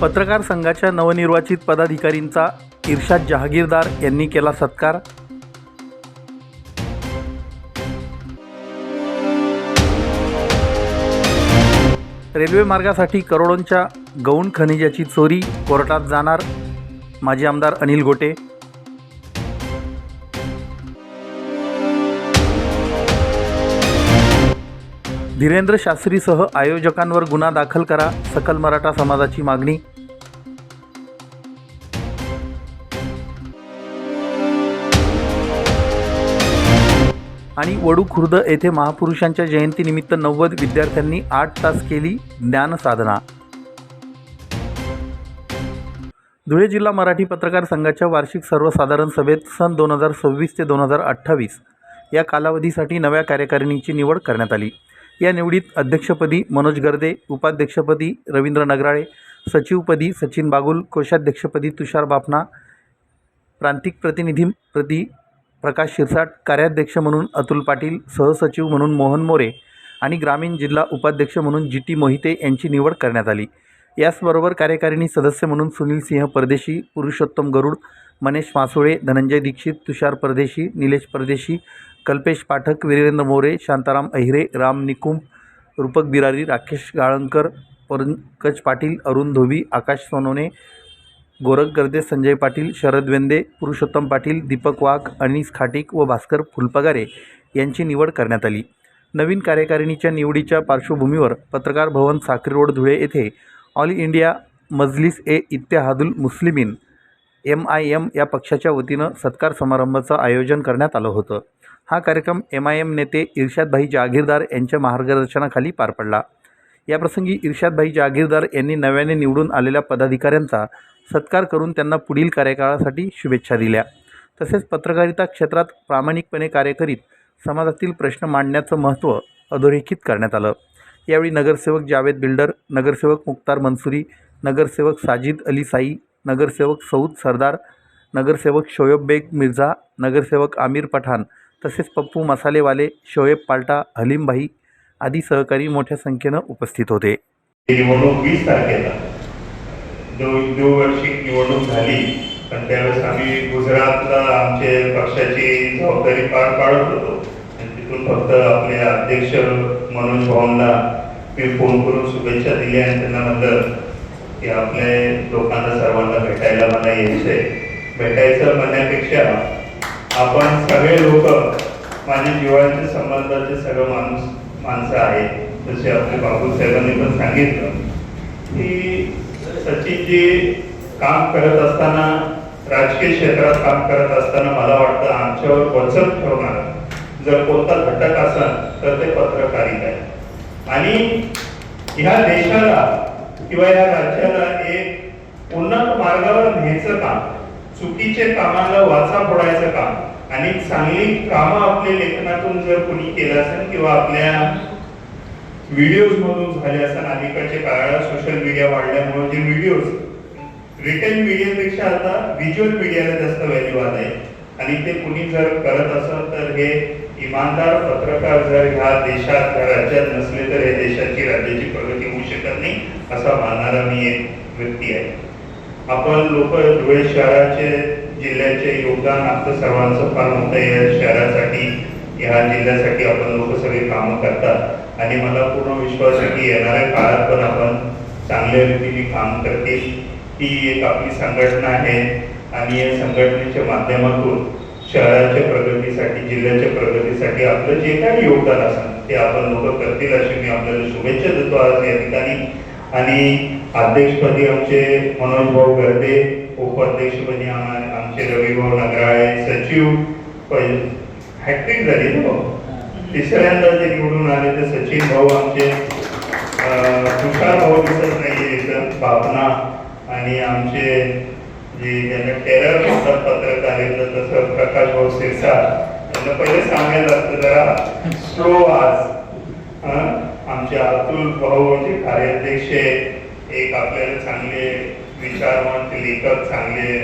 पत्रकार संघाच्या नवनिर्वाचित पदाधिकारींचा इर्शाद जहागीरदार यांनी केला सत्कार। रेल्वे मार्गासाठी करोडोंच्या गौण खनिजाची चोरी कोर्टात जाणार, माजी आमदार अनिल गोटे। धीरेंद्र शास्त्रीसह आयोजकांवर गुन्हा दाखल करा, सकल मराठा समाजाची मागणी। आणि वडू खुर्द येथे महापुरुषांच्या जयंतीनिमित्त 90 विद्यार्थ्यांनी 8 तास केली ज्ञानसाधना। धुळे जिल्हा मराठी पत्रकार संघाच्या वार्षिक सर्वसाधारण सभेत सन 2026 ते 2028 या कालावधीसाठी नव्या कार्यकारिणीची निवड करण्यात आली। या निवडीत अध्यक्षपदी मनोज गर्दे, उपाध्यक्षपदी रवींद्र नगराळे, सचिवपदी सचिन बागुल, कोषाध्यक्षपदी तुषार बाफना, प्रांतिक प्रतिनिधीपदी प्रकाश शिरसाट, कार्याध्यक्ष म्हणून अतुल पाटील, सहसचिव म्हणून मोहन मोरे आणि ग्रामीण जिल्हा उपाध्यक्ष म्हणून GT मोहिते यांची निवड करण्यात आली। याचबरोबर कार्यकारिणी सदस्य म्हणून सुनील सिंह परदेशी, पुरुषोत्तम गरुड, मनेश मासुळे, धनंजय दीक्षित, तुषार परदेशी, निलेश परदेशी, कल्पेश पाठक, वीरेंद्र मोरे, शांताराम अहिरे, राम निकुम, रूपक बिरारी, राकेश गाळणकर, पंकज पाटील, अरुण धोबी, आकाश सोनोने, गोरख गर्दे, संजय पाटील, शरद वेंदे, पुरुषोत्तम पाटील, दीपक वाघ, अनीस खाटीक व भास्कर फुलपगारे यांची निवड करण्यात आली। नवीन कार्यकारिणीच्या निवडीच्या पार्श्वभूमीवर पत्रकार भवन साक्री रोड धुळे येथे ऑल इंडिया मजलिस ए इत्तेहादुल मुस्लिमीन MIM या पक्षाच्या वतीनं सत्कार समारंभाचं आयोजन करण्यात आलं होतं। हा कार्यक्रम MIM नेते इर्शादभाई जहागीरदार यांच्या मार्गदर्शनाखाली पार पडला। याप्रसंगी इर्शादभाई जहागीरदार यांनी नव्याने निवडून आलेल्या पदाधिकाऱ्यांचा सत्कार करून त्यांना पुढील कार्यकाळासाठी शुभेच्छा दिल्या। तसेच पत्रकारिता क्षेत्रात प्रामाणिकपणे कार्य करीत समाजातील प्रश्न मांडण्याचं महत्त्व अधोरेखित करण्यात आलं। यावेळी नगरसेवक जावेद बिल्डर, नगरसेवक मुख्तार मंसुरी, नगरसेवक साजिद अली साई, नगरसेवक सऊद सरदार, नगरसेवक शोएब बेग मिर्झा, नगरसेवक आमिर पठाण तसेच पप्पू मसालेवाले, शोएब पाल्टा, हलीम भाई आदी सहकारी मोठ्या संख्येनं उपस्थित होते। निवडणूक 20 तारखेला द्विवार्षिक निवडणूक झाली, पण त्यावेळेस आम्ही गुजरातला आमचे पक्षाची जबाबदारी पार पाडत होतो आणि तिथून फक्त आपले अध्यक्ष मनोज भाऊंना मी फोन करून शुभेच्छा दिल्या आणि त्यांना म्हटलं की आपल्या लोकांना सर्वांना भेटायला मला यायचंय। भेटायचं म्हणण्यापेक्षा आपण सगळे लोक माझे जिव्हाळ्याचे संबंधाचे सगळं माणसं आहेत। जसे आपले बाबू साहेबांनी पण सांगितलं की सचिनजी काम करत असताना, राजकीय क्षेत्रात काम करत असताना मला वाटतं आमच्यावर वचन ठेवणार जर कोणता घटक असेल तर ते पत्रकारिता आहे। आणि ह्या देशाला किंवा या राज्याला एक उन्नत मार्गावर न्यायचं काम, चुकीचे कामाला वाचा फोडायचं काम आणि चांगली कामं आपल्या लेखनातून जर कोणी केलं असेल किंवा आपल्या व्हिडिओज मधून झाले असेल, अलीकडच्या काळात सोशल मीडिया वाढल्यामुळे जे व्हिडिओज रिटेल मीडियापेक्षा आता व्हिज्युअल मीडियाला जास्त व्हॅल्यू आला आहे आणि ते कुणी जर करत असेल तर हे इमानदार पत्रकार जर ह्या देशात ह्या राज्यात नसले तर या देशाची राज्याची प्रगती होऊ शकत नाही असा मानणारा मी एक व्यक्ती आहे। आपण लोक धुळे शहराचे जिल्ह्याचे योगदान आपलं सर्वांचं फार मोठं या शहरासाठी ह्या जिल्ह्यासाठी आपण लोक सगळे कामं करतात आणि मला पूर्ण विश्वास आहे की येणाऱ्या काळात पण आपण चांगल्या रीतीने काम करतील। ही एक आपली संघटना आहे आणि या संघटनेच्या माध्यमातून शहराच्या प्रगतीसाठी, जिल्ह्याच्या प्रगतीसाठी आपलं जे काही योगदान असेल ते आपण लोक करतील अशी मी आपल्याला शुभेच्छा देतो आज या ठिकाणी। आणि अध्यक्षपदी आमचे मनोज भाऊ गर्दे, उपाध्यक्षपदी आमचे रवी भाऊ नगराळे, सचिव हॅट्रिक झाली ना भाऊ, तिसऱ्यांदा जे निवडून आले ते सचिन भाऊ आमचे, तुषार भाऊ दिसत नाहीये इथं, बापना आणि आमचे जे त्यांना टेरर म्हणतात पत्रकारिता तसं प्रकाश भाऊ शिरसाट, त्यांना पहिले सांगायला असतं जरा स्लो आज। आमचे अतुल भाऊ जे कार्याध्यक्ष एक आपल्याला चांगले विचारवंत लेखक, चांगले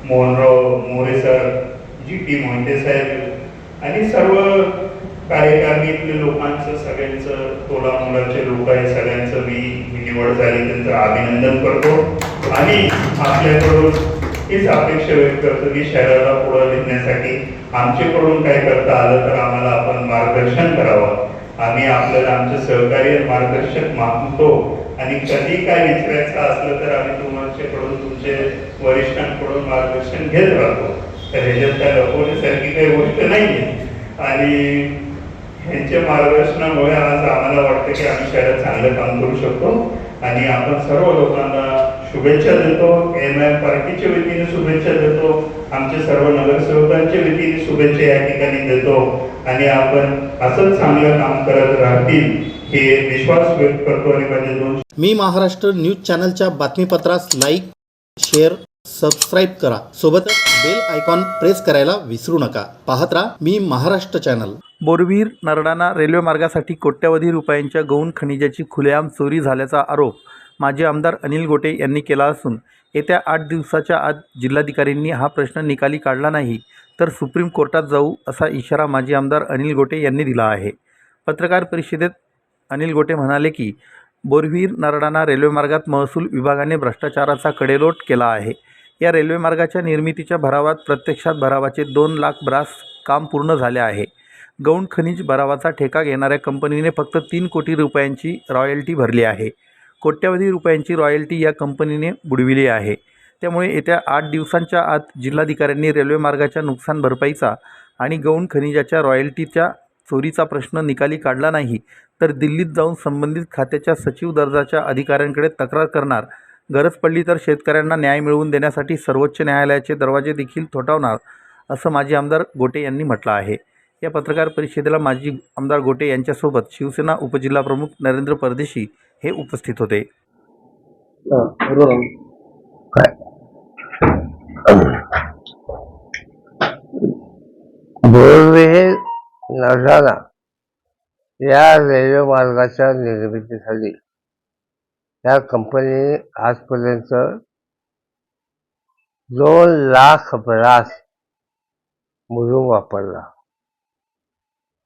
मोहनराव मोरे सर, GT मोहिते साहेब आणि सर्व कार्यकारिणीतले लोकांचं सगळ्यांचं, तोलामोलाचे लोक आहे सगळ्यांचं मी निवड झाली त्यांचं अभिनंदन करतो आणि आपल्याकडून हीच अपेक्षा व्यक्त करतो की शहराला पुढे नेण्यासाठी आमच्याकडून काय करता आलं तर आम्हाला आपण मार्गदर्शन करावं. आम्ही आपल्याला आमचे सहकार्य मार्गदर्शक मागतो आणि कधी काय विचारायचं असलं तर आम्ही तुमच्याकडून तुमचे वरिष्ठांकडून मार्गदर्शन घेत राहतो. तर ह्याच्यात काय लपवण्यासारखी काही गोष्ट नाही आहे आणि ह्यांच्या मार्गदर्शनामुळे आज आम्हाला वाटतं की आम्ही शहरात चांगलं काम करू शकतो आणि आपण सर्व लोकांना शुभेच्छा देतो. MIM पार्टीच्या वतीने शुभेच्छा देतो, आमच्या सर्व नगरसेवकांच्या वतीने शुभेच्छा या ठिकाणी देतो आणि आपण असंच चांगलं काम करत राहतील हे विश्वास व्यक्त करतो. आणि माझे दोन मी महाराष्ट्र न्यूज चॅनलच्या बातमीपत्रास लाईक, शेअर, सबस्क्राईब करा. सोबतच बेल आयकॉन प्रेस करायला विसरू नका. पाहत राहा मी महाराष्ट्र चॅनल. बोरवीर नरडाणा रेल्वे मार्गासाठी कोट्यवधी रुपयांच्या गौण खनिजाची खुलेआम चोरी झाल्याचा आरोप माजी आमदार अनिल गोटे यांनी केला असून येत्या 8 दिवसाच्या आत जिल्हाधिकाऱ्यांनी हा प्रश्न निकाली काढला नाही तर सुप्रीम कोर्टात जाऊ असा इशारा माजी आमदार अनिल गोटे यांनी दिला आहे. पत्रकार परिषदेत अनिल गोटे म्हणाले की बोरवीर नरडाणा रेल्वे मार्गात महसूल विभागाने भ्रष्टाचाराचा कडेलोट केला आहे. या रेल्वे मार्गाच्या निर्मितीच्या भरावात प्रत्यक्षात भरावाचे 2 लाख ब्रास काम पूर्ण झाले आहे. गौण खनिज भरावाचा ठेका घेणाऱ्या कंपनीने फक्त 3 कोटी रुपयांची रॉयल्टी भरली आहे. कोट्यवधी रुपयांची रॉयल्टी या कंपनीने बुडविली आहे. त्यामुळे येत्या 8 दिवसांच्या आत जिल्हाधिकाऱ्यांनी रेल्वे मार्गाच्या नुकसान भरपाईचा आणि गौण खनिजाच्या रॉयल्टीच्या चोरीचा प्रश्न निकाली काढला नाही तर दिल्लीत जाऊन संबंधित खात्याच्या सचिव दर्जाच्या अधिकाऱ्यांकडे तक्रार करणार. गरज पडली तर शेतकऱ्यांना न्याय मिळवून देण्यासाठी सर्वोच्च न्यायालयाचे दरवाजे देखील ठोठावणार असं माजी आमदार गोटे यांनी म्हटलं आहे. या पत्रकार परिषदेला माजी आमदार गोटे यांच्यासोबत शिवसेना उपजिल्हाप्रमुख नरेंद्र परदेशी हे उपस्थित होते. बोरवेल नरडाणा या रेल्वे मार्गाच्या निर्मितीसाठी या कंपनीने आजपर्यंत 2 लाख ब्रास मुरुम वापरला.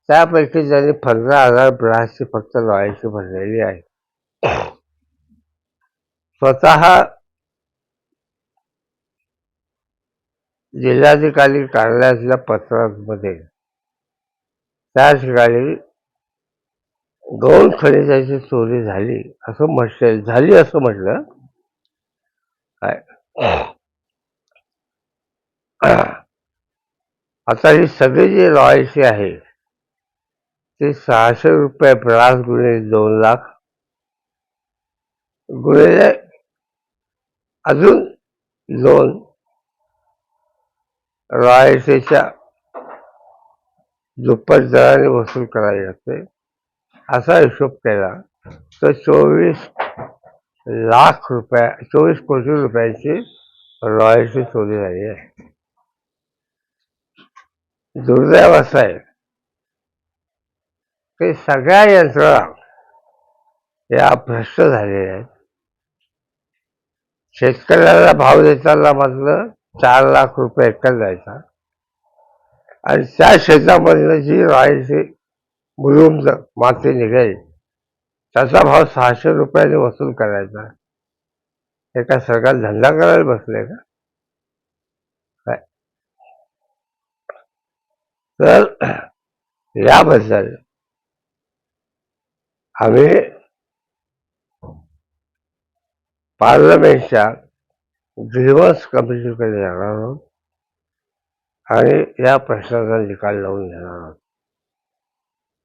त्यापैकी त्यांनी 15,000 ब्रासची फक्त रॉयल्टी भरलेली आहे. स्वतः जिल्हाधिकारी कार्यालयातल्या पत्रामध्ये त्या ठिकाणी गौण खनिजाची चोरी झाली असं म्हटलं. काय आता ही सगळी जी रॉयल्टी आहे ती 600 रुपये ब्रास गुणिले 2 लाख गुणिले अजून 2 रॉयल्टीच्या दुप्पट दराने वसूल करावी लागते. असा हिशोब केला तर 24 कोटी रुपयांची रॉयल्टी चोरी झाली आहे. दुर्दैव असं आहे की सगळ्या यंत्रणा या भ्रष्ट झालेल्या आहेत. शेतकऱ्याला भाव देताना मात्र 4 लाख रुपये एकर द्यायचा आणि त्या शेतामधलं जी रॉयल्टी मुरुम माती निघेल त्याचा भाव 600 रुपयाने वसूल करायचा. हे काय सरकार धंदा करायला बसले का? काय तर याबद्दल आम्ही पार्लमेंटच्या ग्रीव्हन्स कमिटीकडे जाणार आहोत आणि या प्रश्नाचा निकाल लावून घेणार आहोत.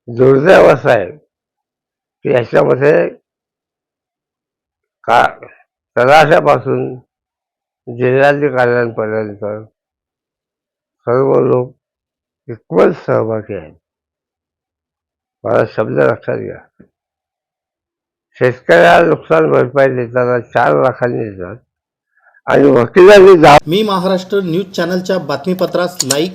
दुर्दैव असं आहे की याच्यामध्ये तलाशापासून जिल्हाधिकाऱ्यांपर्यंत सर्व लोक इक्वल सहभागी आहेत. मला शब्द लक्षात घ्या. शेतकऱ्याला नुकसान भरपाई देताना 4 लाखांनी देतात आणि वकिलांनी मी महाराष्ट्र न्यूज चॅनलच्या बातमीपत्रास लाईक,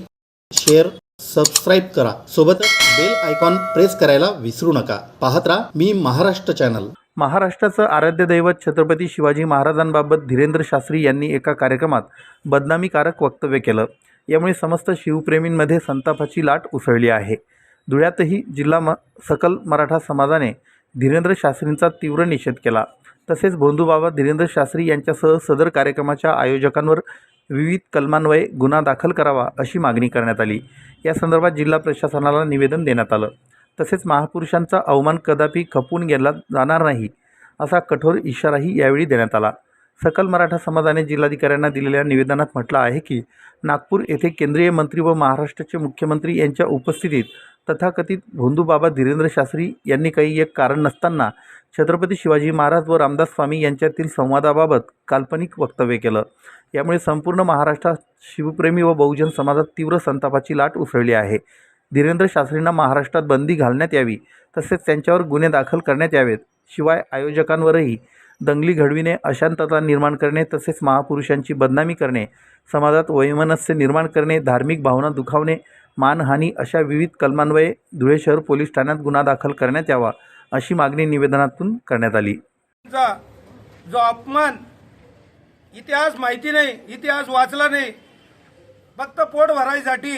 शेअर, सबस्क्राईब करा. सोबतच बेल आयकॉन प्रेस करायला विसरू नका. पाहत राहा मी महाराष्ट्र चॅनल. महाराष्ट्राचं आराध्य दैवत छत्रपती शिवाजी महाराजांबाबत धीरेंद्र शास्त्री यांनी एका कार्यक्रमात बदनामीकारक वक्तव्य केलं. यामुळे समस्त शिवप्रेमींमध्ये संतापाची लाट उसळली आहे. धुळ्यातही सकल मराठा समाजाने धीरेंद्र शास्त्रींचा तीव्र निषेध केला. तसेच भोंदूबाबा धीरेंद्र शास्त्री यांच्यासह सदर कार्यक्रमाच्या आयोजकांवर विविध कलमान्वये गुन्हा दाखल करावा अशी मागणी करण्यात आली. या संदर्भात जिल्हा प्रशासनाला निवेदन देण्यात आलं. तसेच महापुरुषांचा अवमान कदापि खपवून घेतला जाणार नाही असा कठोर इशाराही यावेळी देण्यात आला. सकल मराठा समाजाने जिल्हाधिकाऱ्यांना दिलेल्या निवेदनात म्हटलं आहे की नागपूर येथे केंद्रीय मंत्री व महाराष्ट्राचे मुख्यमंत्री यांच्या उपस्थितीत तथाकथित भोंदूबाबा धीरेंद्र शास्त्री यांनी काही एक कारण नसताना छत्रपती शिवाजी महाराज व रामदास स्वामी यांच्यातील संवादाबाबत काल्पनिक वक्तव्य केलं. यामुळे संपूर्ण महाराष्ट्रात शिवप्रेमी व बहुजन समाजात तीव्र संतापाची लाट उसळली आहे. धीरेंद्र शास्त्रींना महाराष्ट्रात बंदी घालण्यात यावी, तसेच त्यांच्यावर गुन्हे दाखल करण्यात यावेत. शिवाय आयोजकांवरही दंगली घडविणे, अशांतता निर्माण करणे तसेच महापुरुषांची बदनामी करणे, समाजात वैमनस्य निर्माण करणे, धार्मिक भावना दुखावणे, मानहानी अशा विविध कलमान्वये धुळे शहर पोलीस ठाण्यात गुन्हा दाखल करण्यात यावा अशी मागणी निवेदनातून करण्यात आली. जो अपमान, इतिहास माहिती नाही, इतिहास वाचला नाही, फक्त पोट भरायसाठी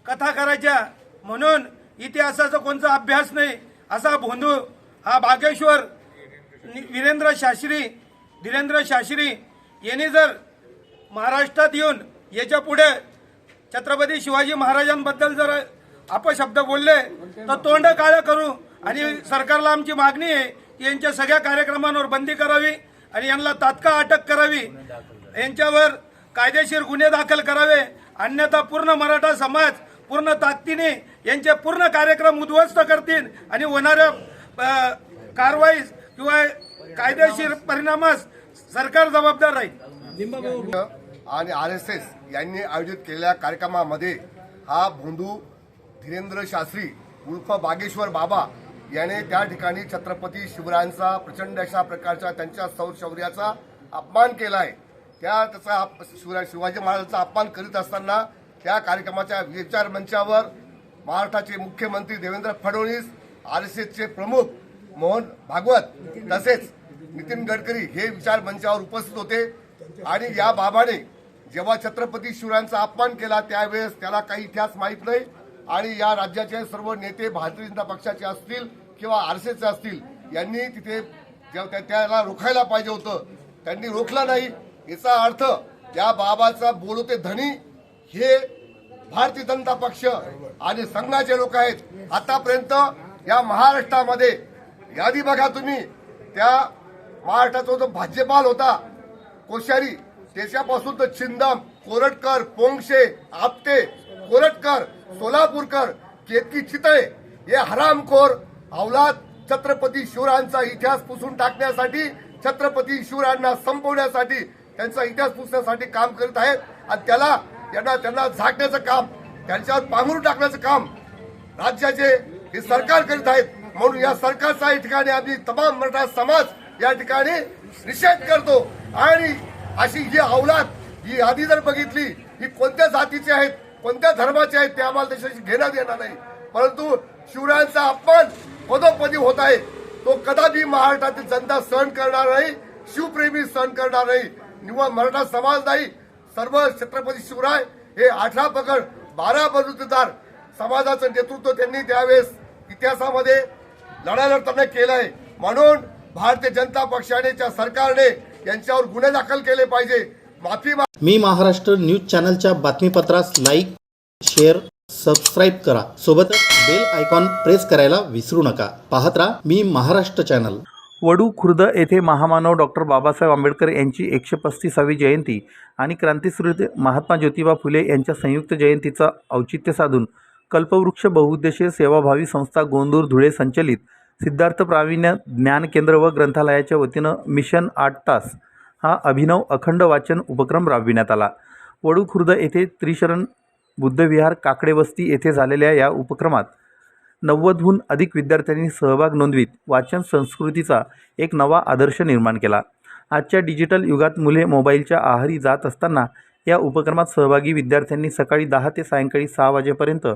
कथा करायच्या म्हणून इतिहासाचा कोणता अभ्यास नाही असा भोंदू हा बागेश्वर धीरेंद्र शास्त्री यांनी जर महाराष्ट्रात येऊन याच्या पुढे छत्रपती शिवाजी महाराजांबद्दल जर अपशब्द बोलले तर तोंड काळं करू. आणि सरकारला आमची मागणी आहे की यांच्या सगळ्या कार्यक्रमांवर बंदी करावी आणि यांना तात्काळ अटक करावी, यांच्यावर कायदेशीर गुन्हे दाखल करावे. अन्यथा पूर्ण मराठा समाज पूर्ण ताकदीने यांचे पूर्ण कार्यक्रम उद्ध्वस्त करतील आणि होणाऱ्या कारवाई किंवा कायदेशीर परिणामास सरकार जबाबदार राहील. आणि RSS यांनी आयोजित केलेल्या कार्यक्रमामध्ये हा भोंदू धीरेंद्र शास्त्री उर्फ बागेश्वर बाबा याने त्या ठिकाणी छत्रपती शिवरायांचा प्रचंड अशा प्रकारच्या त्यांच्या शौर्याचा अपमान केला आहे. त्याचा शिवाजी महाराजांचा अपमान करीत असताना त्या कार्यक्रमाच्या विचार मंचावर महाराष्ट्राचे मुख्यमंत्री देवेंद्र फडणवीस, RSSचे प्रमुख मोहन भागवत तसेच नितीन गडकरी हे विचार मंचावर उपस्थित होते. आणि या बाबाने जेव्हा छत्रपती शिवरायांचा अपमान केला त्यावेळेस त्याला काही इतिहास माहीत नाही आणि या राज्याचे सर्व नेते भारतीय जनता पक्षाचे असतील किंवा RSSचे असतील यांनी तिथे त्याला रोखायला पाहिजे होतं, त्यांनी रोखलं नाही. याचा अर्थ या बाबाचा बोलते धनी हे भारतीय जनता पक्ष आणि संघाचे लोक आहेत. आतापर्यंत या महाराष्ट्रामध्ये यादी बघा तुम्ही, त्या महाराष्ट्राचा जो भाज्यपाल होता कोश्यारी त्याच्यापासून तर छिंदम, कोरटकर, पोंगशे, आपटे, कोरटकर, सोलापूरकर, केतकी चितळे हे हरामखोर अवलाद छत्रपती शिवरायांचा इतिहास पुसून टाकण्यासाठी, छत्रपती शिवरायांना संपवण्यासाठी, त्यांचा इतिहास पुसण्यासाठी काम करत आहेत. आणि त्यांना झाकण्याचं काम, त्यांच्यावर पांघरून टाकण्याचं काम राज्याचे हे सरकार करीत आहेत. म्हणून या सरकारचा या ठिकाणी आम्ही तमाम मराठा समाज या ठिकाणी निषेध करतो. आणि अशी ही अवलाद ही यादी जर बघितली ही कोणत्या जातीचे आहेत, कोणत्या धर्माचे आहेत ते आम्हाला त्याच्याशी घेण्यात येणार नाही. परंतु शिवरायांचा अपमान पदोपदी होत आहे तो कदापि महाराष्ट्रातील जनता सहन करणार नाही, शिवप्रेमी सहन करणार नाही. निव्वळ मराठा समाज नाही, सर्व छत्रपती शिवराय हे 18 पगड 12 बलुतेदार समाजाचं नेतृत्व त्यांनी त्यावेळेस इतिहासामध्ये लढताना केलंय. म्हणून भारतीय जनता पक्षाने सरकारने यांच्यावर गुन्हे दाखल केले पाहिजे. मी महाराष्ट्र न्यूज चॅनलच्या बातमीपत्रास लाईक, शेअर, सबस्क्राईब करा. सोबतच बेल आयकॉन प्रेस करायला विसरू नका. पाहत राहा मी महाराष्ट्र चॅनल. वडू खुर्द येथे महामानव डॉक्टर बाबासाहेब आंबेडकर यांची 135वी जयंती आणि क्रांतीसूर्य महात्मा ज्योतिबा फुले यांच्या संयुक्त जयंतीचा औचित्य साधून कल्पवृक्ष बहुउद्देशीय सेवाभावी संस्था गोंदूर धुळे संचलित सिद्धार्थ प्रावीण्य ज्ञान केंद्र व ग्रंथालयाच्या वतीनं मिशन 8 तास हा अभिनव अखंड वाचन उपक्रम राबविण्यात आला. वडू खुर्द येथे त्रिशरण बुद्धविहार काकडे वस्ती येथे झालेल्या या उपक्रमात 90हून अधिक विद्यार्थ्यांनी सहभाग नोंदवीत वाचन संस्कृतीचा एक नवा आदर्श निर्माण केला. आजच्या डिजिटल युगात मुले मोबाईलच्या आहारी जात असताना या उपक्रमात सहभागी विद्यार्थ्यांनी सकाळी 10 ते सायंकाळी 6 वाजेपर्यंत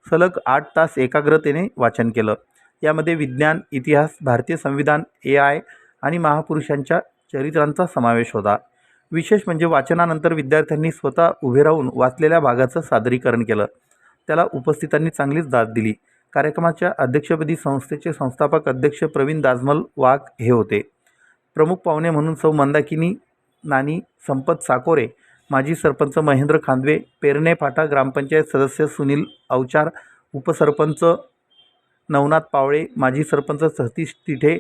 सलग 8 तास एकाग्रतेने वाचन केलं. यामध्ये विज्ञान, इतिहास, भारतीय संविधान, AI आणि महापुरुषांच्या चरित्रांचा समावेश होता. विशेष म्हणजे वाचनानंतर विद्यार्थ्यांनी स्वतः उभे राहून वाचलेल्या भागाचं सादरीकरण केलं. त्याला उपस्थितांनी चांगलीच दाद दिली. कार्यक्रमाच्या अध्यक्षपदी संस्थेचे संस्थापक अध्यक्ष प्रवीण दाजमल वाघ हे होते. प्रमुख पाहुणे म्हणून सौ मंदाकिनी नानी संपत साकोरे, माजी सरपंच महेंद्र खांदवे, पेरणे फाटा ग्रामपंचायत सदस्य सुनील अवचार, उपसरपंच नवनाथ पावळे, माजी सरपंच सतीश तिठे,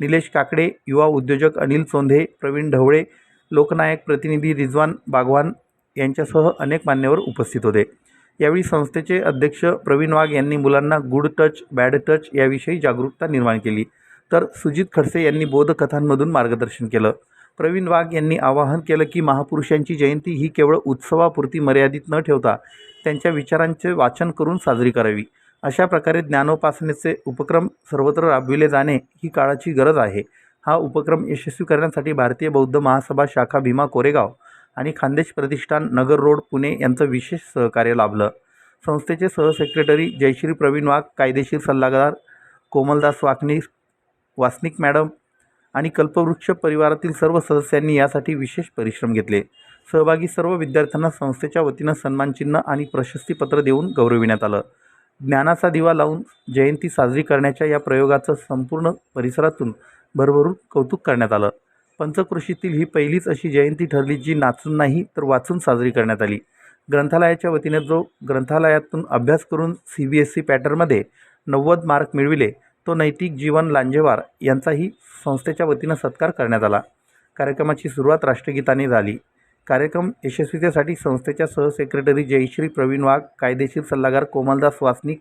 निलेश काकडे, युवा उद्योजक अनिल चोंधे, प्रवीण ढवळे, लोकनायक प्रतिनिधी रिजवान बागवान यांच्यासह अनेक मान्यवर उपस्थित होते. यावेळी संस्थेचे अध्यक्ष प्रवीण वाघ यांनी मुलांना गुड टच बॅड टच याविषयी जागरूकता निर्माण केली, तर सुजित खडसे यांनी बोधकथांमधून मार्गदर्शन केलं. प्रवीण वाघ यांनी आवाहन केलं की महापुरुषांची जयंती ही केवळ उत्सवापुरती मर्यादित न ठेवता त्यांच्या विचारांचे वाचन करून साजरी करावी. अशा प्रकारे ज्ञानोपासनेचे उपक्रम सर्वत्र राबविले जाणे ही काळाची गरज आहे. हा उपक्रम यशस्वी करण्यासाठी भारतीय बौद्ध महासभा शाखा भीमा कोरेगाव आणि खानदेश प्रतिष्ठान नगर रोड पुणे यांचं विशेष सहकार्य लाभलं. संस्थेचे सहसेक्रेटरी जयश्री प्रवीण वाघ, कायदेशीर सल्लागार कोमलदास वासनिक मॅडम आणि कल्पवृक्ष परिवारातील सर्व सदस्यांनी यासाठी विशेष परिश्रम घेतले. सहभागी सर्व विद्यार्थ्यांना संस्थेच्या वतीनं सन्मानचिन्ह आणि प्रशस्तीपत्र देऊन गौरविण्यात आलं. ज्ञानाचा दिवा लावून जयंती साजरी करण्याच्या या प्रयोगाचं संपूर्ण परिसरातून भरभरून कौतुक करण्यात आलं. पंचक्रोशीतील ही पहिलीच अशी जयंती ठरली जी नाचून नाही तर वाचून साजरी करण्यात आली. ग्रंथालयाच्या वतीने जो ग्रंथालयातून अभ्यास करून CBSE पॅटर्नमध्ये 90 मार्क मिळविले तो नैतिक जीवन लांजेवार यांचाही संस्थेच्या वतीनं सत्कार करण्यात आला. कार्यक्रमाची सुरुवात राष्ट्रगीताने झाली. कार्यक्रम यशस्वीतेसाठी संस्थेच्या सहसेक्रेटरी जयश्री प्रवीण वाघ, कायदेशीर सल्लागार कोमलदास वासनिक,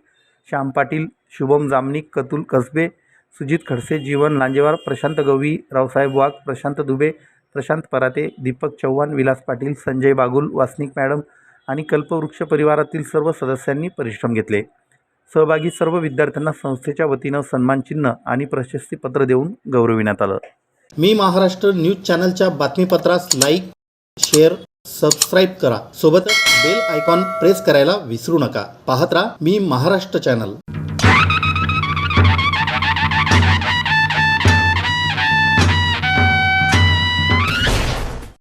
श्याम पाटील, शुभम जामनिक, कतुल कसबे, सुजित खडसे, जीवन लांजेवार, प्रशांत गवळी, रावसाहेब वाघ, प्रशांत दुबे, प्रशांत पराते, दीपक चव्हाण, विलास पाटील, संजय बागुल, वासनिक मॅडम आणि कल्पवृक्ष परिवारातील सर्व सदस्यांनी परिश्रम घेतले. सहभागी सर्व विद्यार्थ्यांना संस्थेच्या वतीनं सन्मानचिन्ह आणि प्रशस्तीपत्र देऊन गौरविण्यात आलं. मी महाराष्ट्र न्यूज चॅनलच्या बातमीपत्रास लाईक, शेअर, सबस्क्राईब करा. सोबतच बेल आयकॉन प्रेस करायला विसरू नका. पाहत राहा मी महाराष्ट्र चॅनल.